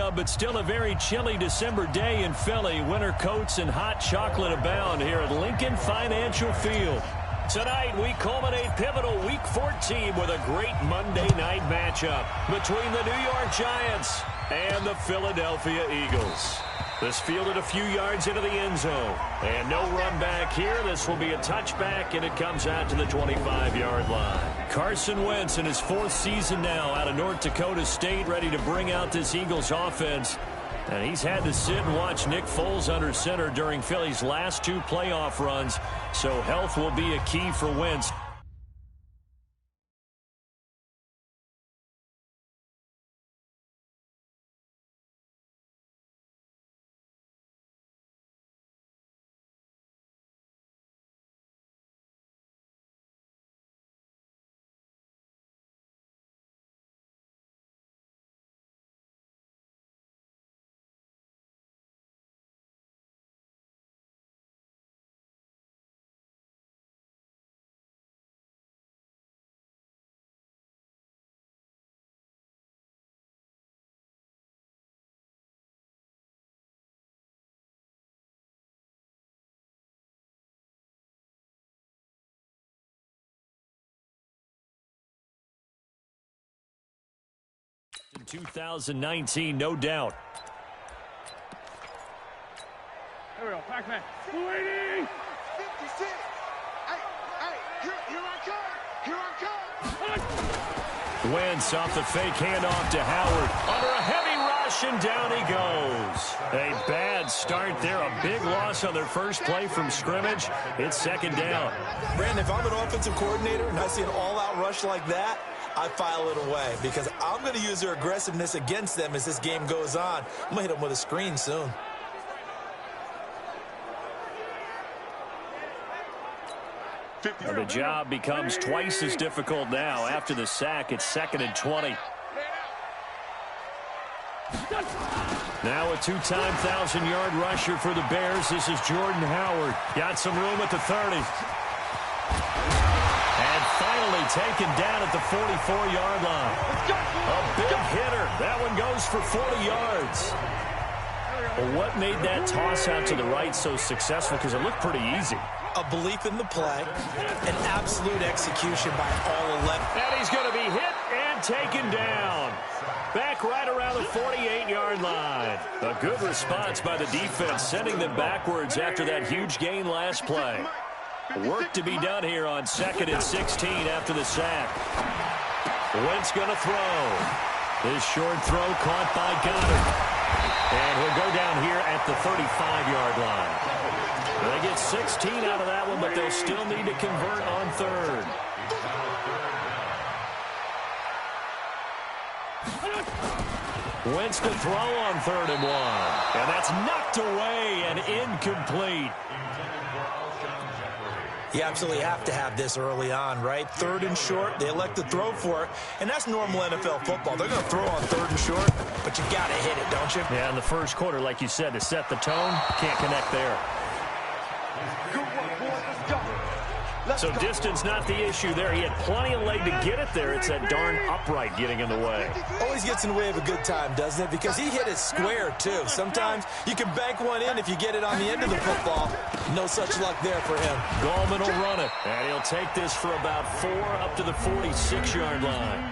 of, but still a very chilly December day in Philly. Winter coats and hot chocolate abound here at Lincoln Financial Field. Tonight, we culminate pivotal Week 14 with a great Monday night matchup between the New York Giants and the Philadelphia Eagles. This fielded a few yards into the end zone. And no run back here. This will be a touchback, and it comes out to the 25-yard line. Carson Wentz in his 4th season now out of North Dakota State, ready to bring out this Eagles offense. And he's had to sit and watch Nick Foles under center during Philly's last 2 playoff runs. So health will be a key for Wentz. In 2019, no doubt. Here we go, Pac-Man. 280! 56! Hey, here I come! Wentz off the fake handoff to Howard. Under a heavy rush, and down he goes. A bad start there. A big loss on their first play from scrimmage. It's 2nd down. Brandon, if I'm an offensive coordinator and I see an all-out rush like that, I file it away because I'm going to use their aggressiveness against them as this game goes on. I'm going to hit them with a screen soon. Well, the job becomes twice as difficult now. After the sack, it's 2nd and 20. Now a 2-time 1,000-yard rusher for the Bears. This is Jordan Howard. Got some room at the 30. And finally taken down at the 44-yard line. A big hitter. That one goes for 40 yards. Well, what made that toss out to the right so successful? Because it looked pretty easy. A belief in the play, an absolute execution by all 11. And he's going to be hit and taken down. Back right around the 48-yard line. A good response by the defense, sending them backwards after that huge gain last play. Work to be done here on 2nd and 16 after the sack. Wentz going to throw. This short throw caught by Goddard. And he'll go down here at the 35-yard line. They get 16 out of that one, but they'll still need to convert on 3rd. Wentz to throw on 3rd and 1. And that's knocked away and incomplete. You absolutely have to have this early on, right? 3rd and short, they elect to throw for it, and that's normal NFL football. They're going to throw on 3rd and short, but you got to hit it, don't you? Yeah, in the first quarter, like you said, to set the tone, can't connect there. So distance not the issue there. He had plenty of leg to get it there. It's that darn upright getting in the way. Always gets in the way of a good time, doesn't it? Because he hit it square, too. Sometimes you can bank one in if you get it on the end of the football. No such luck there for him. Gallman will run it. And he'll take this for about 4 up to the 46-yard line.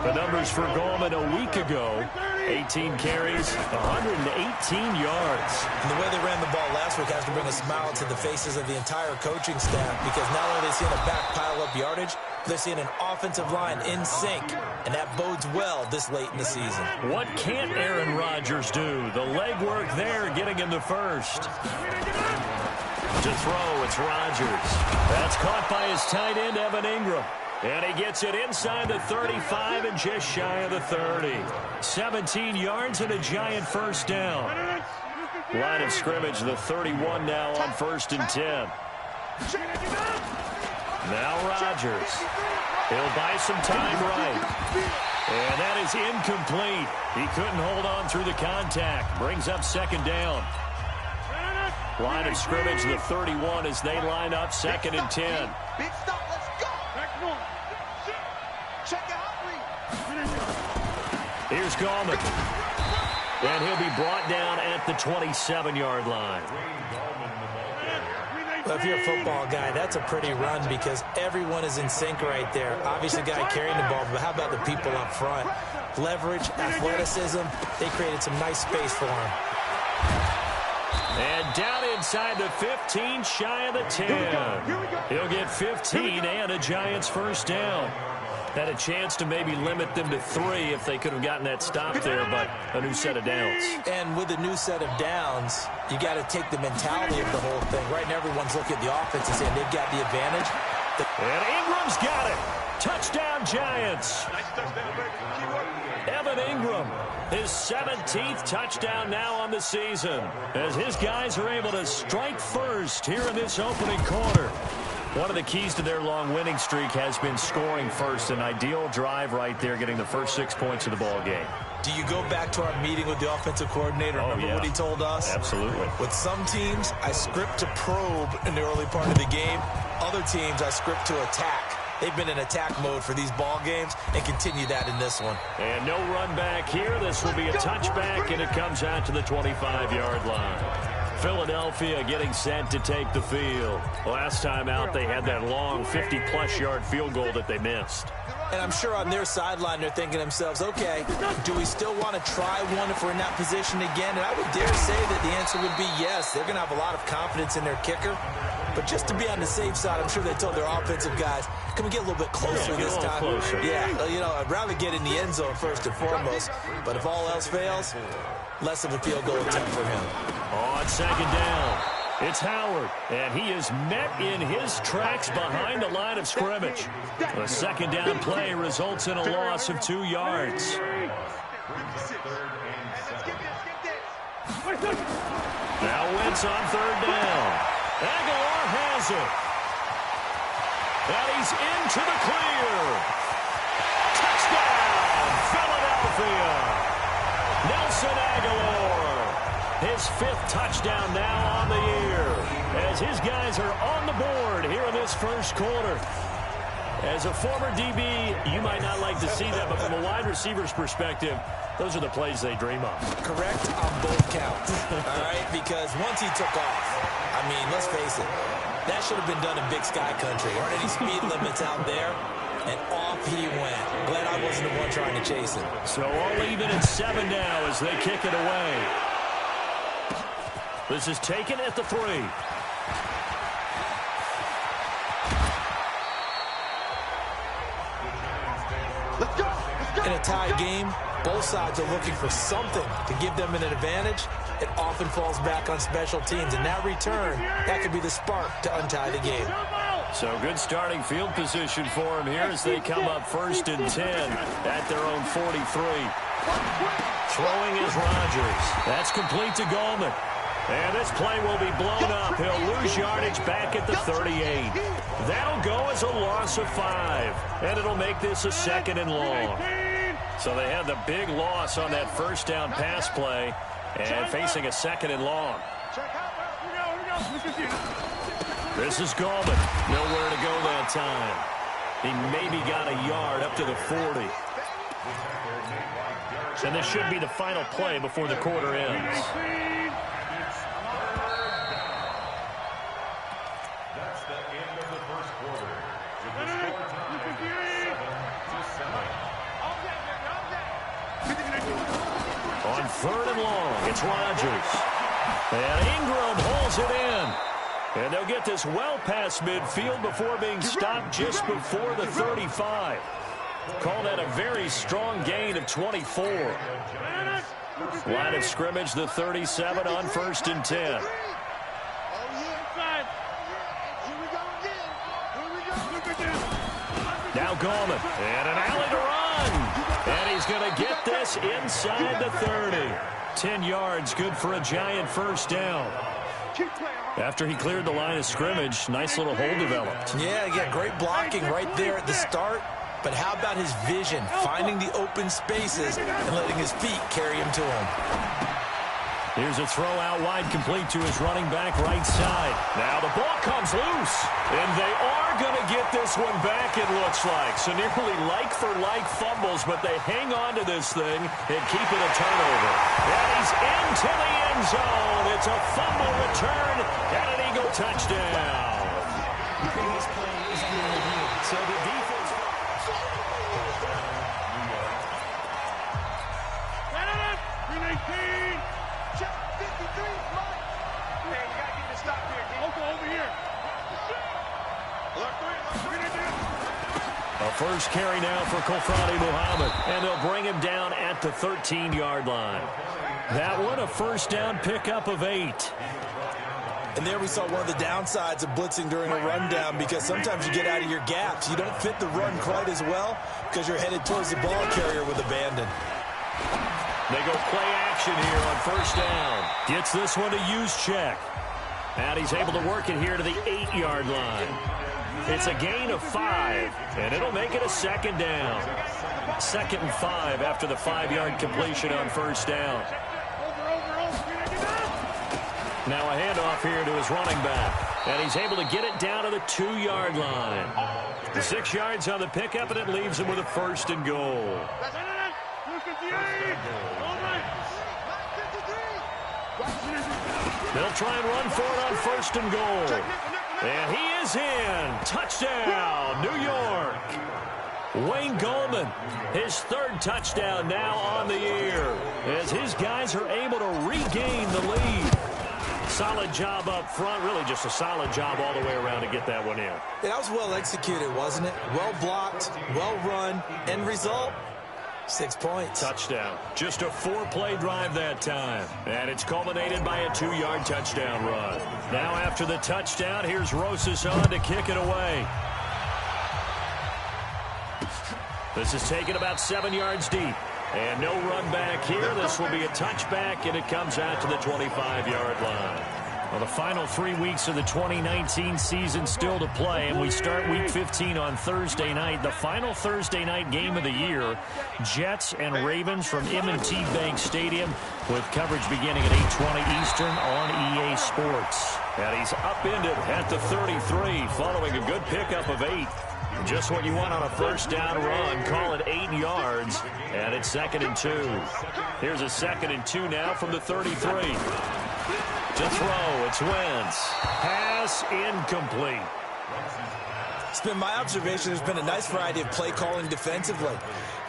The numbers for Gallman a week ago, 18 carries, 118 yards. And the way they ran the ball last week has to bring a smile to the faces of the entire coaching staff, because not only are they seeing a back pile up yardage, they're seeing an offensive line in sync, and that bodes well this late in the season. What can't Aaron Rodgers do? The legwork there getting him the first. To throw, it's Rodgers. That's caught by his tight end, Evan Ingram. And he gets it inside the 35 and just shy of the 30. 17 yards and a giant first down. Line of scrimmage, the 31 now on 1st and 10. Now Rodgers. He'll buy some time right. And that is incomplete. He couldn't hold on through the contact. Brings up 2nd down. Line of scrimmage, the 31 as they line up 2nd and 10. Big stop, let's go. Check out. Here's Gallman. And he'll be brought down at the 27-yard line. Well, if you're a football guy, that's a pretty run because everyone is in sync right there. Obviously, the guy carrying the ball, but how about the people up front? Leverage, athleticism, they created some nice space for him. And down inside the 15, shy of the 10. He'll get 15 and a Giants first down. Had a chance to maybe limit them to 3 if they could have gotten that stop there, but a new set of downs. And with a new set of downs, you got to take the mentality of the whole thing. Right now, everyone's looking at the offense and saying they've got the advantage. And Ingram's got it. Touchdown, Giants. Evan Ingram, his 17th touchdown now on the season, as his guys are able to strike first here in this opening quarter. One of the keys to their long winning streak has been scoring first. An ideal drive right there, getting the first 6 points of the ball game. Do you go back to our meeting with the offensive coordinator? Remember what he told us? Absolutely. With some teams, I script to probe in the early part of the game. Other teams, I script to attack. They've been in attack mode for these ball games and continue that in this one. And no run back here. This will be a touchback, and it comes out to the 25-yard line. Philadelphia getting set to take the field. Last time out, they had that long 50-plus yard field goal that they missed. And I'm sure on their sideline, they're thinking to themselves, okay, do we still want to try one if we're in that position again? And I would dare say that the answer would be yes. They're going to have a lot of confidence in their kicker. But just to be on the safe side, I'm sure they told their offensive guys, can we get a little bit closer this time? Closer. Yeah, you know, I'd rather get in the end zone first and foremost. But if all else fails, less of a field goal attempt for him. On second down, it's Howard, and he is met in his tracks behind the line of scrimmage. The second down play results in a loss of 2 yards. Now Wentz on third down. Aguilar has it. And he's into the clear. Touchdown, Philadelphia. Nelson Aguilar. His 5th touchdown now on the year, as his guys are on the board here in this first quarter. As a former DB, you might not like to see that, but from a wide receiver's perspective, those are the plays they dream of. Correct on both counts, all right? Because once he took off, I mean, let's face it, that should have been done in Big Sky Country. There aren't any speed limits out there, and off he went. Glad I wasn't the one trying to chase him. So all even at 7 now as they kick it away. This is taken at the 3. Let's go. In a tie game, both sides are looking for something to give them an advantage. It often falls back on special teams, and that return, that could be the spark to untie the game. So good starting field position for him here as they come up 1st and 10 at their own 43. Throwing is Rodgers. That's complete to Goldman. And this play will be blown up. He'll lose yardage back at the 38. That'll go as a loss of 5. And it'll make this a 2nd and long. So they had the big loss on that first down pass play and facing a 2nd and long. This is Goldman. Nowhere to go that time. He maybe got a yard up to the 40. And this should be the final play before the quarter ends. On 3rd and long, it's Rodgers. And Ingram holds it in. And they'll get this well past midfield before being stopped just before the 35. Call that a very strong gain of 24. Line of scrimmage, the 37 on 1st and 10. Now Goldman, and an alley to run. And he's going to get this inside the 30. 10 yards, good for a Giant first down. After he cleared the line of scrimmage, nice little hole developed. Yeah, great blocking right there at the start. But how about his vision, finding the open spaces and letting his feet carry him to him. Here's a throw out wide, complete to his running back right side. Now the ball comes loose, and they are going to get this one back, it looks like. So nearly like-for-like fumbles, but they hang on to this thing and keep it a turnover. And he to the end zone. It's a fumble return and an Eagle touchdown. This play is under review. So the defense... Check 53, Mike. Hey, you got to get this stop here. Local over here. A first carry now for Kofrani Muhammad, and they'll bring him down at the 13-yard line. That one, a first down pickup of 8. And there we saw one of the downsides of blitzing during a rundown, because sometimes you get out of your gaps. You don't fit the run quite as well because you're headed towards the ball carrier with abandon. They go play action here on first down. Gets this one to use check. And he's able to work it here to the 8-yard line. It's a gain of 5, and it'll make it a second down. 2nd and 5 after the 5-yard completion on first down. Now a handoff here to his running back, and he's able to get it down to the 2-yard line. 6 yards on the pickup, and it leaves him with a first and goal. They'll try and run for it on first and goal. And he is in. Touchdown, New York. Wayne Goldman, his 3rd touchdown now on the year, as his guys are able to regain the lead. Solid job up front, really just a solid job all the way around to get that one in. Yeah, that was well executed, wasn't it? Well blocked, well run, end result, 6 points. Touchdown. Just a 4-play drive that time. And it's culminated by a 2-yard touchdown run. Now after the touchdown, here's Rosas on to kick it away. This is taken about 7 yards deep. And no run back here. This will be a touchback, and it comes out to the 25-yard line. Well, the final 3 weeks of the 2019 season still to play, and we start Week 15 on Thursday night. The final Thursday night game of the year, Jets and Ravens from M&T Bank Stadium, with coverage beginning at 8:20 Eastern on EA Sports. And he's upended at the 33, following a good pickup of 8. Just what you want on a first down run. Call it 8 yards, and it's 2nd and 2. Here's a 2nd and 2 now from the 33. To throw, it's Wentz. Pass incomplete. It's been my observation there's been a nice variety of play calling defensively.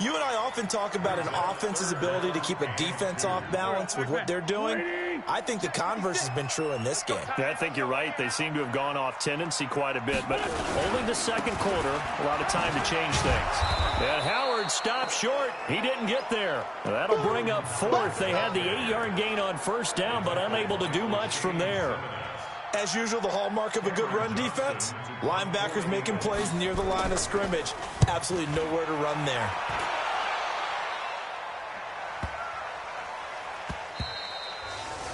You and I often talk about an offense's ability to keep a defense off balance with what they're doing. I think the converse has been true in this game. I think you're right. They seem to have gone off tendency quite a bit, but only the 2nd quarter, a lot of time to change things. And Howard stopped short. He didn't get there. That'll bring up 4th. They had the 8-yard gain on first down, but unable to do much from there. As usual, the hallmark of a good run defense, linebackers making plays near the line of scrimmage. Absolutely nowhere to run there.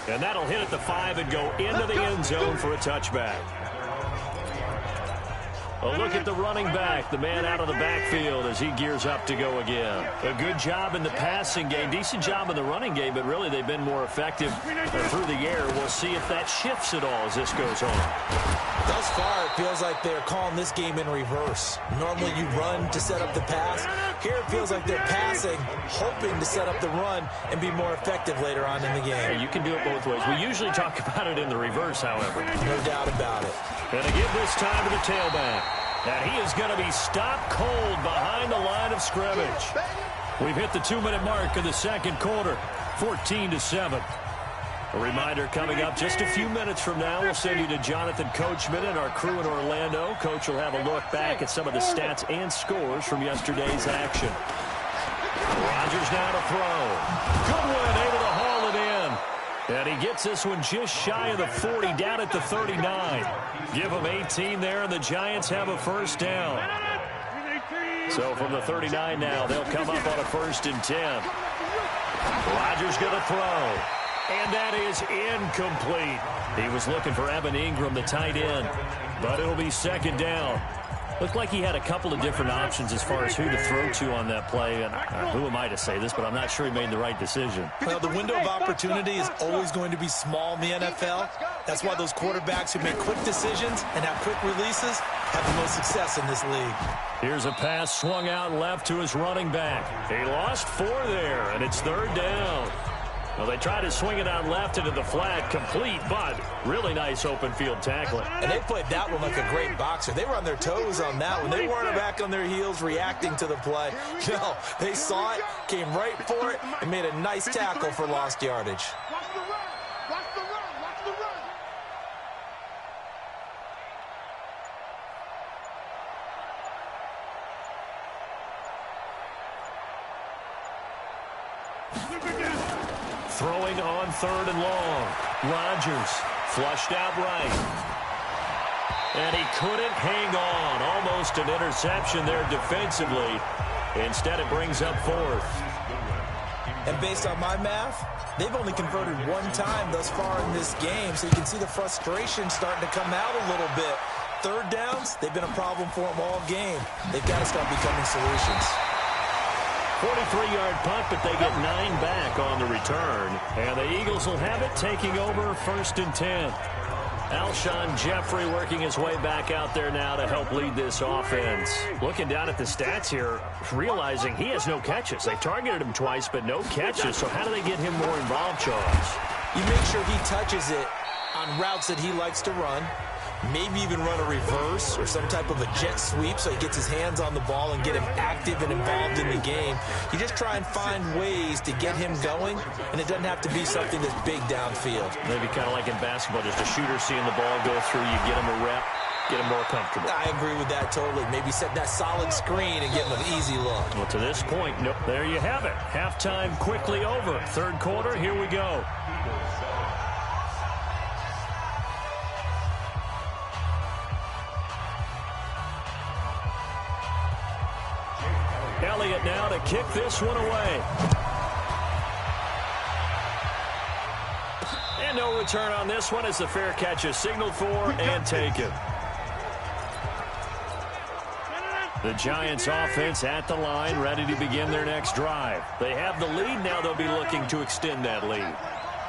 And that'll hit at the 5 and go into the end zone for a touchback. A look at the running back, the man out of the backfield as he gears up to go again. A good job in the passing game, decent job in the running game, but really they've been more effective through the air. We'll see if that shifts at all as this goes on. Thus far, it feels like they're calling this game in reverse. Normally you run to set up the pass. Here it feels like they're passing, hoping to set up the run and be more effective later on in the game. Yeah, you can do it both ways. We usually talk about it in the reverse, however. No doubt about it. And to give this time to the tailback. And he is going to be stopped cold behind the line of scrimmage. We've hit the 2-minute mark of the 2nd quarter, 14-7. A reminder coming up just a few minutes from now. We'll send you to Jonathan Coachman and our crew in Orlando. Coach will have a look back at some of the stats and scores from yesterday's action. Rodgers now to throw. Goodwin able to haul it in. And he gets this one just shy of the 40, down at the 39. Give him 18 there, and the Giants have a first down. So from the 39 now, they'll come up on a 1st and 10. Rodgers going to throw. And that is incomplete. He was looking for Evan Ingram, the tight end. But it'll be 2nd down. Looked like he had a couple of different options as far as who to throw to on that play. And who am I to say this, but I'm not sure he made the right decision. Well, the window of opportunity is always going to be small in the NFL. That's why those quarterbacks who make quick decisions and have quick releases have the most success in this league. Here's a pass swung out left to his running back. He lost 4 there, and it's 3rd down. Well, they try to swing it out left into the flat, complete, but really nice open field tackling. And they played that one like a great boxer. They were on their toes on that one. They weren't back on their heels reacting to the play. No, they saw it, came right for it, and made a nice tackle for lost yardage. Watch the run. Watch the run. Watch the run. Throwing on 3rd and long. Rodgers flushed out right. And he couldn't hang on. Almost an interception there defensively. Instead, it brings up 4th. And based on my math, they've only converted one time thus far in this game, so you can see the frustration starting to come out a little bit. 3rd downs, they've been a problem for them all game. They've got to start becoming solutions. 43-yard punt, but they get 9 back on the return. And the Eagles will have it, taking over 1st and 10. Alshon Jeffrey working his way back out there now to help lead this offense. Looking down at the stats here, realizing he has no catches. They targeted him twice, but no catches. So how do they get him more involved, Charles? You make sure he touches it on routes that he likes to run. Maybe even run a reverse or some type of a jet sweep so he gets his hands on the ball and get him active and involved in the game. You just try and find ways to get him going, and it doesn't have to be something that's big downfield. Maybe kind of like in basketball, just a shooter seeing the ball go through, you get him a rep, get him more comfortable. I agree with that totally. Maybe set that solid screen and give him an easy look. Well, to this point, nope. There you have it. Halftime quickly over. 3rd quarter, here we go. Elliott now to kick this one away. And no return on this one as the fair catch is signaled for and taken. The Giants offense at the line, ready to begin their next drive. They have the lead. Now they'll be looking to extend that lead.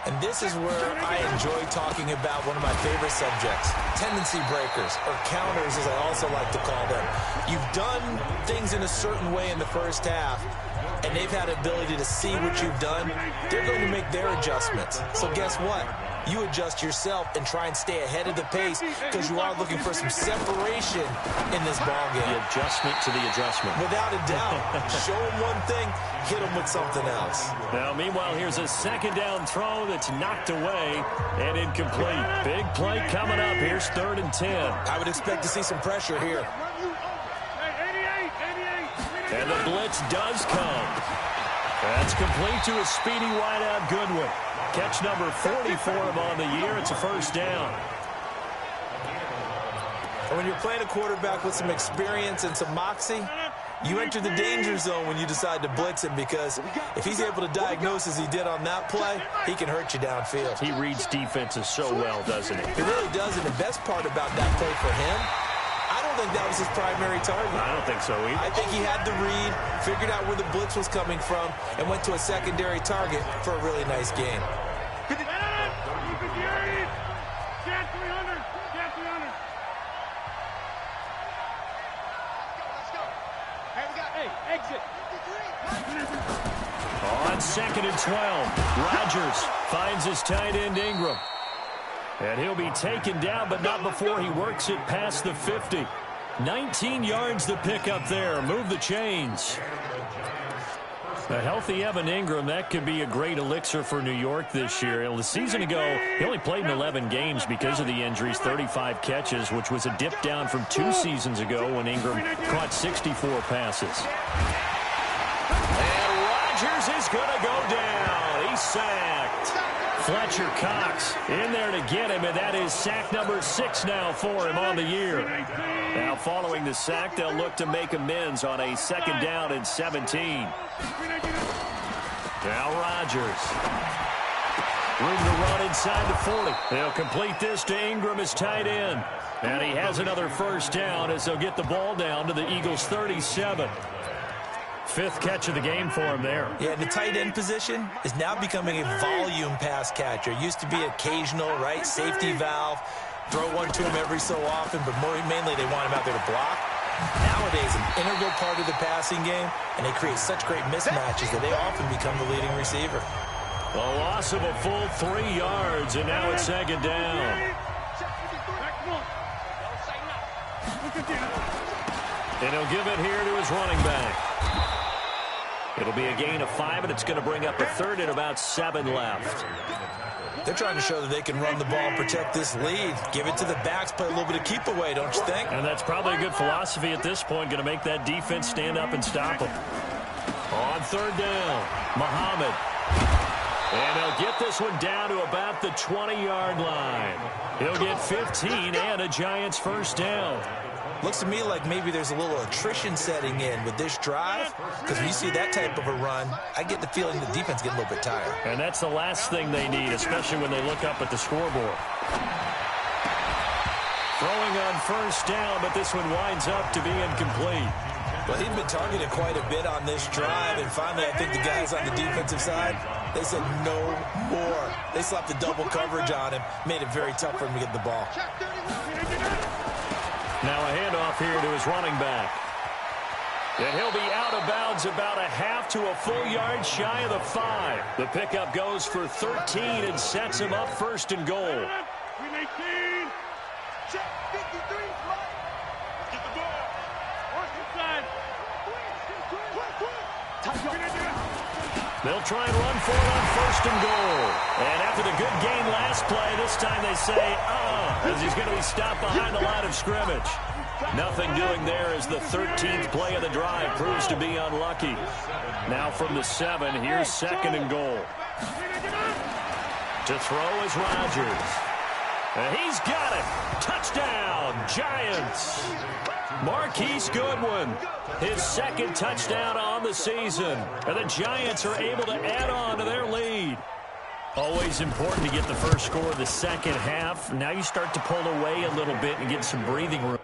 And this is where I enjoy talking about one of my favorite subjects, tendency breakers, or counters as I also like to call them. You've done things in a certain way in the first half, and they've had ability to see what you've done. They're going to make their adjustments. So guess what? You adjust yourself and try and stay ahead of the pace because you are looking for some separation in this ballgame. The adjustment to the adjustment. Without a doubt. Show them one thing, hit them with something else. Now, meanwhile, here's a 2nd down throw that's knocked away and incomplete. Big play coming up. Here's 3rd and 10. I would expect to see some pressure here. And the blitz does come. That's complete to a speedy wideout Goodwin. Catch number 40 for him on the year. It's a 1st down. And when you're playing a quarterback with some experience and some moxie, you enter the danger zone when you decide to blitz him because if he's able to diagnose as he did on that play, he can hurt you downfield. He reads defenses so well, doesn't he? He really does, and the best part about that play for him, I don't think that was his primary target. I don't think so either. I think he had the read, figured out where the blitz was coming from, and went to a secondary target for a really nice game. On 2nd and 12, Rodgers finds his tight end Ingram. And he'll be taken down, but not before he works it past the 50. 19 yards to pick up there. Move the chains. A healthy Evan Ingram, that could be a great elixir for New York this year. The season ago, he only played in 11 games because of the injuries, 35 catches, which was a dip down from 2 seasons ago when Ingram caught 64 passes. And Rodgers is going to go down. He's sacked. Fletcher Cox in there to get him, and that is sack number 6 now for him on the year. Now following the sack, they'll look to make amends on a 2nd down and 17. Now Rodgers. Room to run inside the 40. They'll complete this to Ingram as tight end. And he has another 1st down as they'll get the ball down to the Eagles' 37. 5th catch of the game for him there. Yeah, the tight end position is now becoming a volume pass catcher. Used to be occasional, right? Safety valve. Throw one to him every so often, but mainly they want him out there to block. Nowadays, an integral part of the passing game, and they create such great mismatches that they often become the leading receiver. A loss of a full 3 yards, and now it's second down. And he'll give it here to his running back. It'll be a gain of 5, and it's going to bring up a third and about 7 left. They're trying to show that they can run the ball and protect this lead. Give it to the backs, play a little bit of keep away, don't you think? And that's probably a good philosophy at this point, going to make that defense stand up and stop them. On third down, Muhammad. And he'll get this one down to about the 20-yard line. He'll get 15 and a Giants first down. Looks to me like maybe there's a little attrition setting in with this drive, because when you see that type of a run, I get the feeling the defense getting a little bit tired. And that's the last thing they need, especially when they look up at the scoreboard. Throwing on first down, but this one winds up to be incomplete. Well, he'd been targeted quite a bit on this drive, and finally I think the guys on the defensive side, they said no more. They slapped the double coverage on him, made it very tough for him to get the ball. Now a handoff here to his running back. And he'll be out of bounds about a half to a full yard shy of the 5. The pickup goes for 13 and sets him up first and goal. Check 53, Mike. Get the ball. Work inside. They'll try and run for it on first and goal. And after the good game last play, this time they say, as he's going to be stopped behind the line of scrimmage. Nothing doing there as the 13th play of the drive proves to be unlucky. Now from the 7, here's second and goal. To throw is Rodgers. And he's got it. Touchdown, Giants. Marquise Goodwin, his second touchdown on the season. And the Giants are able to add on to their lead. Always important to get the first score of the second half. Now you start to pull away a little bit and get some breathing room.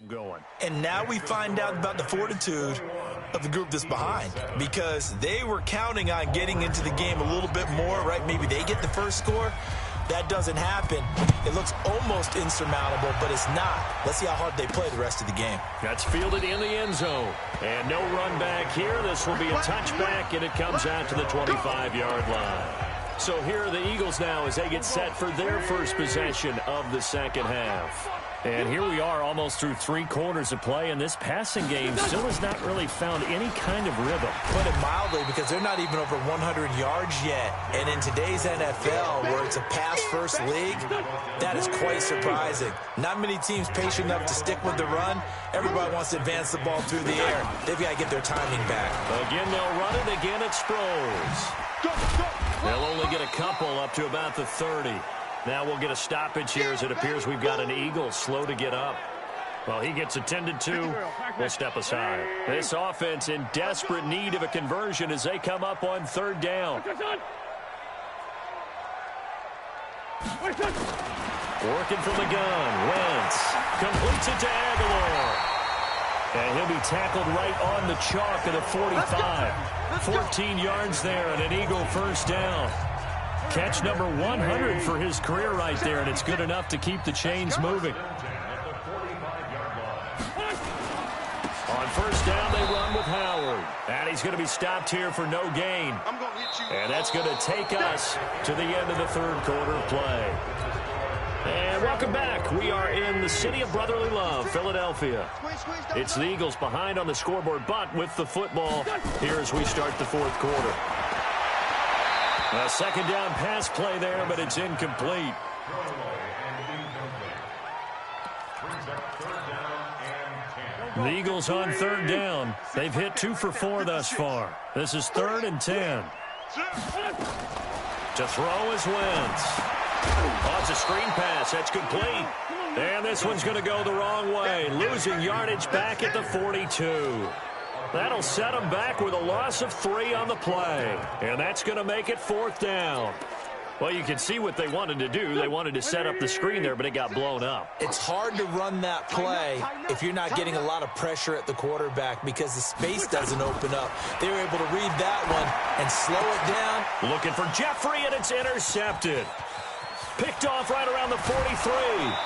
Going. And now we find out about the fortitude of the group that's behind, because they were counting on getting into the game a little bit more, right? Maybe they get the first score. That doesn't happen. It looks almost insurmountable, but it's not. Let's see how hard they play the rest of the game. That's fielded in the end zone. And no run back here. This will be a touchback, and it comes out to the 25-yard line. So here are the Eagles now as they get set for their first possession of the second half. And here we are almost through 3 quarters of play, and this passing game still has not really found any kind of rhythm. Put it mildly, because they're not even over 100 yards yet. And in today's NFL, where it's a pass-first league, that is quite surprising. Not many teams patient enough to stick with the run. Everybody wants to advance the ball through the air. They've got to get their timing back. Again, they'll run it. Again, it's Sproles. They'll only get a couple up to about the 30. Now we'll get a stoppage here as it appears we've got an Eagle slow to get up. Well, he gets attended to. We'll step aside. This offense in desperate need of a conversion as they come up on third down. Working from the gun. Wentz completes it to Aguilar. And he'll be tackled right on the chalk of the 45. 14 yards there and an Eagle first down. Catch number 100 for his career right there, and it's good enough to keep the chains moving. On first down, they run with Howard. And he's going to be stopped here for no gain. And that's going to take us to the end of the third quarter of play. And welcome back. We are in the city of brotherly love, Philadelphia. It's the Eagles behind on the scoreboard, but with the football here as we start the fourth quarter. A second down pass play there, but it's incomplete. The Eagles on third down. They've hit 2 for 4 thus far. This is 3rd and 10. To throw is Wentz. Oh, it's a screen pass. That's complete. And this one's going to go the wrong way. Losing yardage back at the 42. That'll set them back with a loss of 3 on the play. And that's going to make it 4th down. Well, you can see what they wanted to do. They wanted to set up the screen there, but it got blown up. It's hard to run that play if you're not getting a lot of pressure at the quarterback because the space doesn't open up. They were able to read that one and slow it down. Looking for Jeffrey, and it's intercepted. Picked off right around the 43.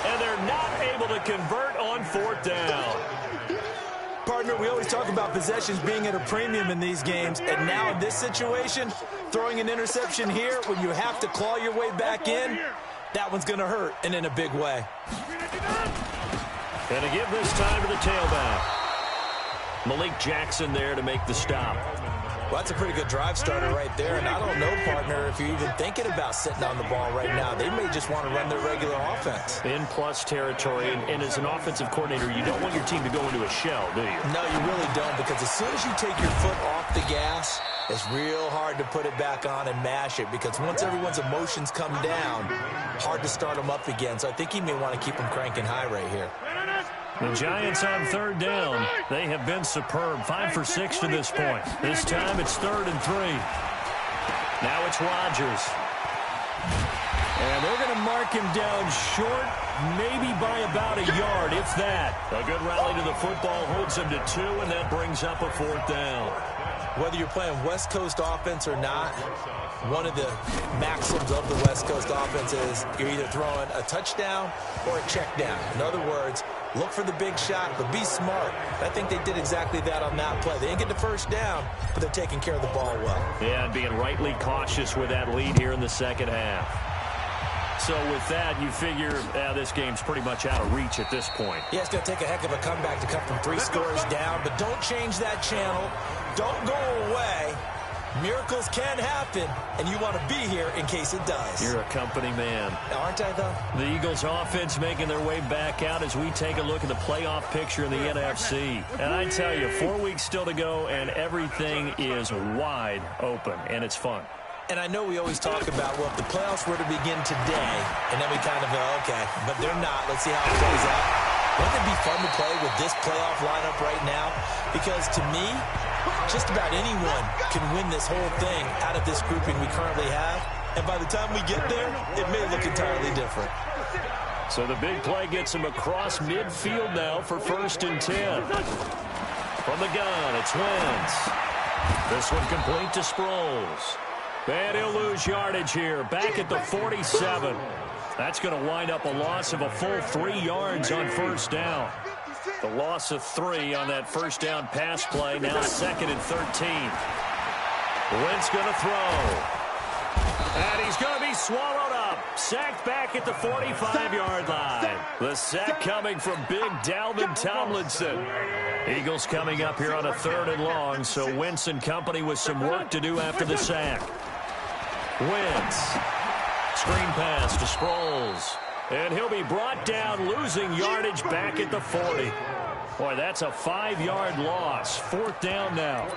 And they're not able to convert on 4th down. Partner, we always talk about possessions being at a premium in these games, and now in this situation, throwing an interception here when you have to claw your way back in, that one's going to hurt, and in a big way. Going to give this time to the tailback. Malik Jackson there to make the stop. Well, that's a pretty good drive starter right there, and I don't know, partner, if you're even thinking about sitting on the ball right now. They may just want to run their regular offense. In plus territory, and as an offensive coordinator, you don't want your team to go into a shell, do you? No, you really don't, because as soon as you take your foot off the gas, it's real hard to put it back on and mash it, because once everyone's emotions come down, hard to start them up again. So I think he may want to keep them cranking high right here. The Giants on 3rd down. They have been superb. 5 for 6 to this point. This time it's 3rd and 3. Now it's Rodgers. And they're going to mark him down short, maybe by about a yard, if that. A good rally to the football holds him to 2, and that brings up a 4th down. Whether you're playing West Coast offense or not, one of the maxims of the West Coast offense is you're either throwing a touchdown or a check down. In other words, look for the big shot, but be smart. I think they did exactly that on that play. They didn't get the first down, but they're taking care of the ball well. Yeah, and being rightly cautious with that lead here in the second half. So with that, you figure this game's pretty much out of reach at this point. Yeah, it's going to take a heck of a comeback to come from 3 scores down, but don't change that channel. Don't go away. Miracles can happen, and you want to be here in case it does. You're a company man. Aren't I, though? The Eagles offense making their way back out as we take a look at the playoff picture in the NFC. And I tell you, 4 weeks still to go, and everything is wide open, and it's fun. And I know we always talk about, well, if the playoffs were to begin today, and then we kind of go, okay, but they're not. Let's see how it plays out. Wouldn't it be fun to play with this playoff lineup right now? Because to me, just about anyone can win this whole thing out of this grouping we currently have. And by the time we get there, it may look entirely different. So the big play gets him across midfield now for 1st and 10. From the gun, it's Wentz. This one complete to Sproles. And he'll lose yardage here, back at the 47. That's going to wind up a loss of a full 3 yards on 1st down. The loss of 3 on that 1st down pass play, now 2nd and 13. Wentz going to throw. And he's going to be swallowed up. Sacked back at the 45-yard line. The sack coming from big Dalvin Tomlinson. Eagles coming up here on a 3rd and long, so Wentz and company with some work to do after the sack. Wentz. Screen pass to Sproles. And he'll be brought down, losing yardage back at the 40. Boy, that's a 5-yard loss. 4th down now.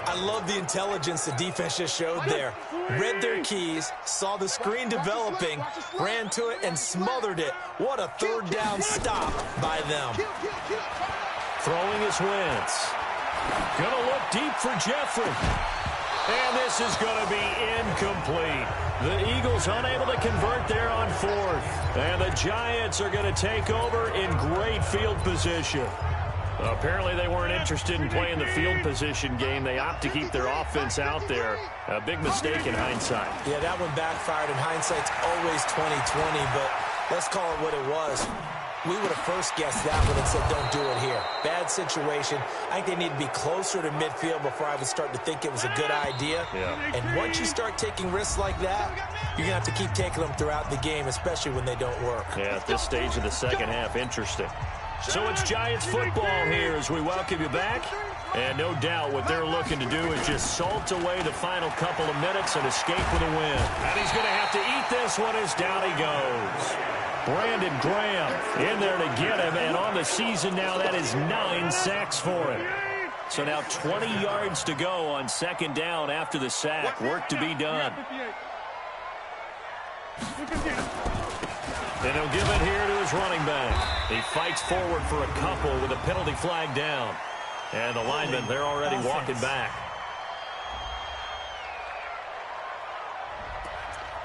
I love the intelligence the defense just showed there. Read their keys, saw the screen developing, ran to it, and smothered it. What a 3rd down stop by them. Throwing is Wentz. Gonna look deep for Jeffrey. And this is going to be incomplete. The Eagles unable to convert there on 4th. And the Giants are going to take over in great field position. Apparently they weren't interested in playing the field position game. They opt to keep their offense out there. A big mistake in hindsight. Yeah, that one backfired. In hindsight's always 20/20, but let's call it what it was. We would have first guessed that one and said, don't do it here. Bad situation. I think they need to be closer to midfield before I would start to think it was a good idea. Yeah. And once you start taking risks like that, you're going to have to keep taking them throughout the game, especially when they don't work. Yeah, at this stage of the second half, interesting. So it's Giants football here as we welcome you back. And no doubt what they're looking to do is just salt away the final couple of minutes and escape with a win. And he's going to have to eat this one as down he goes. Brandon Graham in there to get him, and on the season now, that is 9 sacks for him. So now 20 yards to go on 2nd down after the sack. Work to be done. And he'll give it here to his running back. He fights forward for a couple with a penalty flag down. And the linemen, they're already walking back.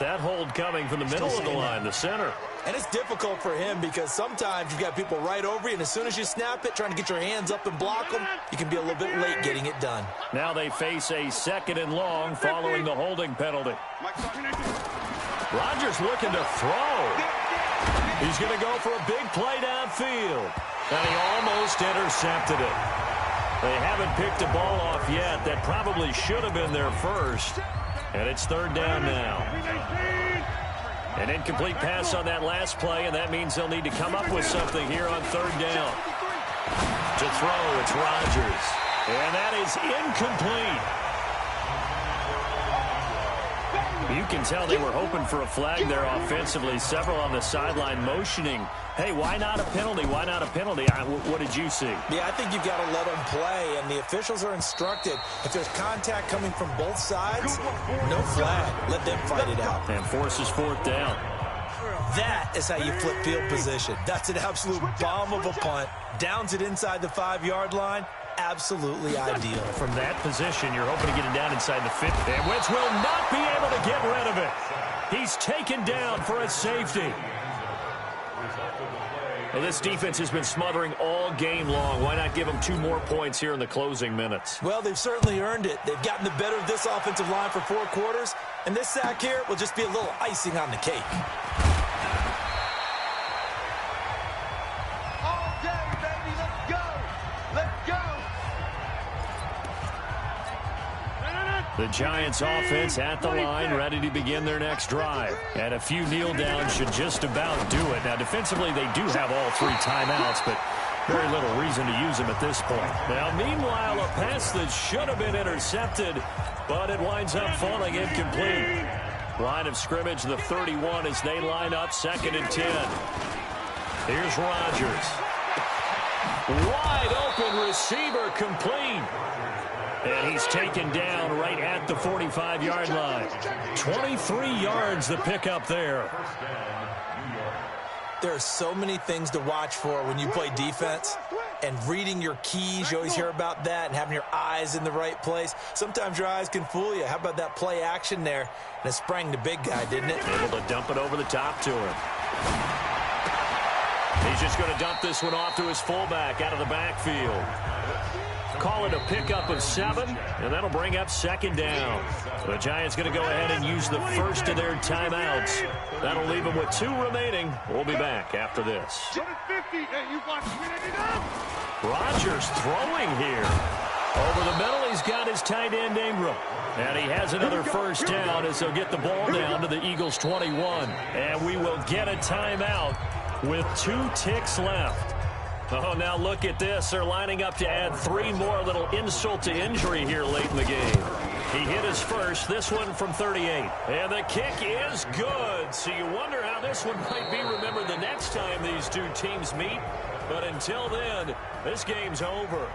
That hold coming from the middle of the line, the center. And it's difficult for him because sometimes you've got people right over you, and as soon as you snap it, trying to get your hands up and block them, you can be a little bit late getting it done. Now they face a 2nd and long following the holding penalty. Rodgers looking to throw. He's going to go for a big play downfield. And he almost intercepted it. They haven't picked a ball off yet. That probably should have been their first. And it's 3rd down now. An incomplete pass on that last play, and that means they'll need to come up with something here on 3rd down. To throw, it's Rodgers. And that is incomplete. You can tell they were hoping for a flag there offensively. Several on the sideline motioning, hey, why not a penalty? Why not a penalty? What did you see? Yeah, I think you've got to let them play, and the officials are instructed. If there's contact coming from both sides, no flag. Let them fight it out. And forces 4th down. That is how you flip field position. That's an absolute bomb of a punt. Downs it inside the 5-yard line. Absolutely ideal. From that position, you're hoping to get it down inside the 50. And Wentz will not be able to get rid of it. He's taken down for a safety. Well, this defense has been smothering all game long. Why not give them 2 more points here in the closing minutes? Well, they've certainly earned it. They've gotten the better of this offensive line for 4 quarters, and this sack here will just be a little icing on the cake. All day, baby. Let's go. Let's go. The Giants offense at the line, ready to begin their next drive. And a few kneel downs should just about do it. Now, defensively, they do have all 3 timeouts, but Very little reason to use him at this point. Now, meanwhile, a pass that should have been intercepted, but it winds up falling incomplete. Line of scrimmage, the 31, as they line up 2nd and 10. Here's Rodgers. Wide open receiver, complete. And he's taken down right at the 45-yard line. 23 yards the pickup there. There are so many things to watch for when you play defense. And reading your keys, you always hear about that, and having your eyes in the right place. Sometimes your eyes can fool you. How about that play action there? And it sprang the big guy, didn't it? Able to dump it over the top to him. He's just going to dump this one off to his fullback out of the backfield. Call it a pickup of 7, and that'll bring up 2nd down. The Giants going to go ahead and use the first of their timeouts. That'll leave them with 2 remaining. We'll be back after this. Rodgers throwing here. Over the middle, he's got his tight end Ingram. And he has another first down as he'll get the ball down to the Eagles' 21. And we will get a timeout with 2 ticks left. Oh, now look at this. They're lining up to add 3 more. Little insult to injury here late in the game. He hit his first, this one from 38. And the kick is good. So you wonder how this one might be remembered the next time these 2 teams meet. But until then, this game's over.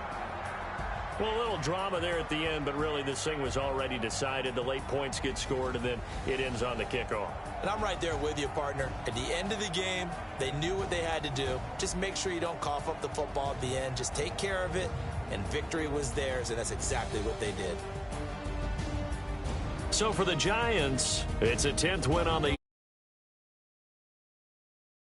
Well, a little drama there at the end, but really this thing was already decided. The late points get scored, and then it ends on the kickoff. And I'm right there with you, partner. At the end of the game, they knew what they had to do. Just make sure you don't cough up the football at the end. Just take care of it, and victory was theirs, and that's exactly what they did. So for the Giants, it's a 10th win on the